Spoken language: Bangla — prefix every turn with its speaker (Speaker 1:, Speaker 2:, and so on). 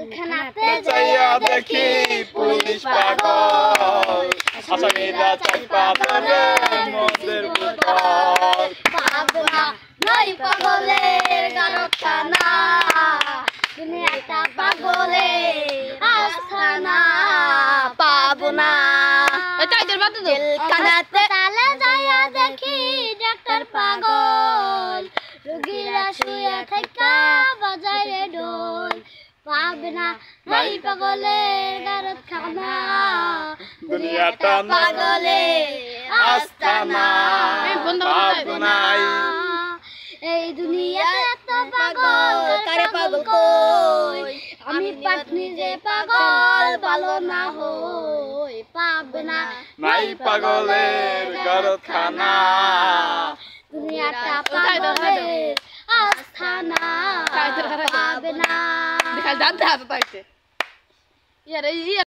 Speaker 1: জেলখানাতে যাইয়া দেখি পুলিশ পাগল আসামিরা চাইপা ধরে মদের বোতল
Speaker 2: পাবনা নয় পাগলের কারখানা দুনিয়াটা পাগলের আস্তানা পাবনা জেলখানাতে তালে যাইয়া দেখি ডাক্তার পাগল রোগীরা শুয়ে থাকা বাজারে ঢোল পাবনা নয় পাগলের কারখানা দুনিয়াটা পাগলের আস্তানা
Speaker 1: পাবনাই
Speaker 2: এই দুনিয়াতে এত পাগল কারে পাগল কই আমি পাটনি যে পাগল ভালো না হই পাবনা
Speaker 1: নাই পাগলের কারখানা
Speaker 2: দুনিয়াটা পাগলের আস্তানা পাবনা
Speaker 3: দেখাল জানতে হবে পাইছে